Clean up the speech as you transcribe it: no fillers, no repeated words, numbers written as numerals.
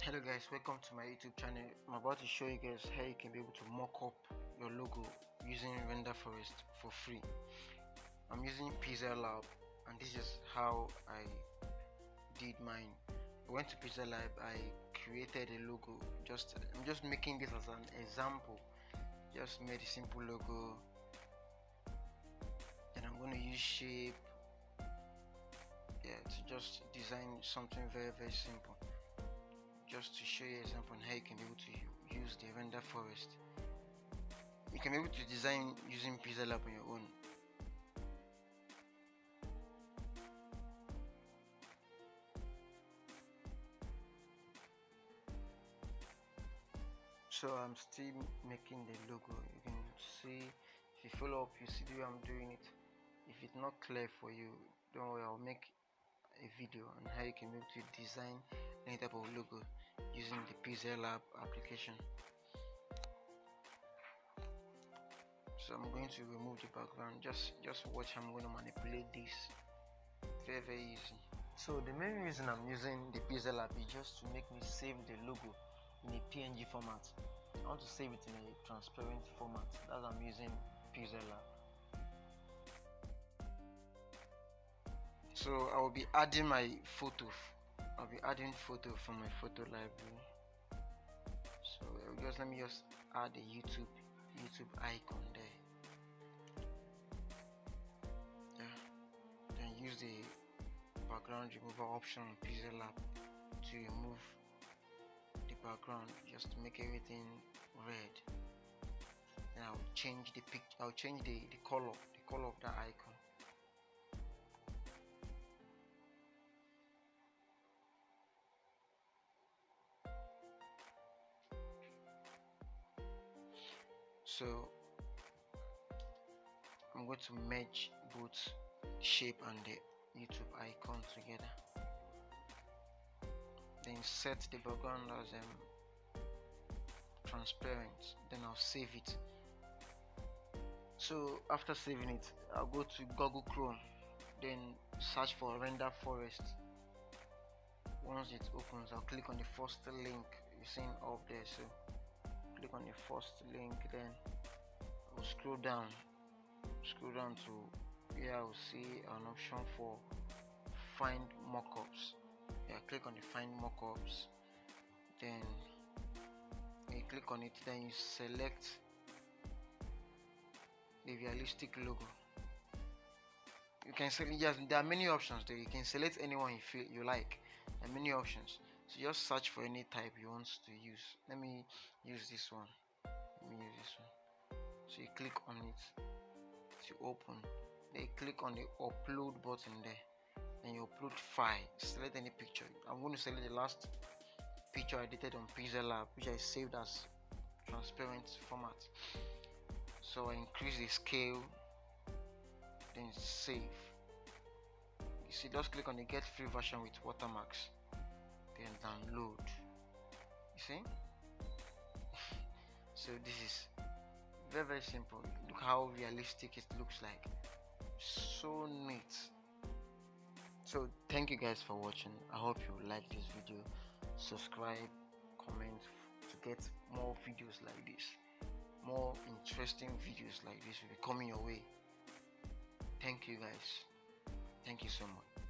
Hello guys, welcome to my YouTube channel. I'm about to show you guys how you can be able to mock up your logo using Render Forest for free. I'm using Pixel Lab and this is how I did mine. I went to Pixel Lab, I created a logo. I'm just making this as an example. Just made a simple logo. Then I'm going to use shape to just design something very simple. Just to show you an example on how you can be able to use the Render Forest. You can be able to design using Pixel Lab on your own. So I'm still making the logo. You can see, if you follow up, you see the way I'm doing it. If it's not clear for you, don't worry, I'll make a video on how you can be able to design any type of logo using the Pixel Lab application. So I'm going to remove the background. Just watch. I'm going to manipulate this. Very easy. So the main reason I'm using the Pixel Lab is just to make me save the logo in a PNG format. I want to save it in a transparent format. That's why I'm using Pixel Lab. So I will be adding my photo. I'll be adding photo from my photo library. So let me add a YouTube icon there. Then use the background remover option on Pixel Lab to remove the background, just to make everything red. Then I'll change the picture. I'll change the color of that icon. So I'm going to merge both shape and the YouTube icon together. Then set the background as transparent. Then I'll save it. So after saving it, I'll go to Google Chrome, then search for Render Forest. Once it opens, I'll click on the first link you're seeing up there. So click on the first link, then I'll scroll down to here. I'll see an option for find mockups. Click on the find mockups, then you click on it, then you select the realistic logo. You can select, there are many options there. You can select anyone you feel you like. There are many options, so just search for any type you want to use. Let me use this one. So you click on it to open. Then you click on the upload button there, and you upload file. Select any picture. I'm going to select the last picture I edited on Pixel Lab, which I saved as transparent format. So I increase the scale, then save. You see, just click on the get free version with watermarks, then download. You see? So this is very simple. Look how realistic it looks like. So neat. So thank you guys for watching. I hope you like this video. Subscribe, comment to get more videos like this. More interesting videos like this will be coming your way. Thank you guys. Thank you so much.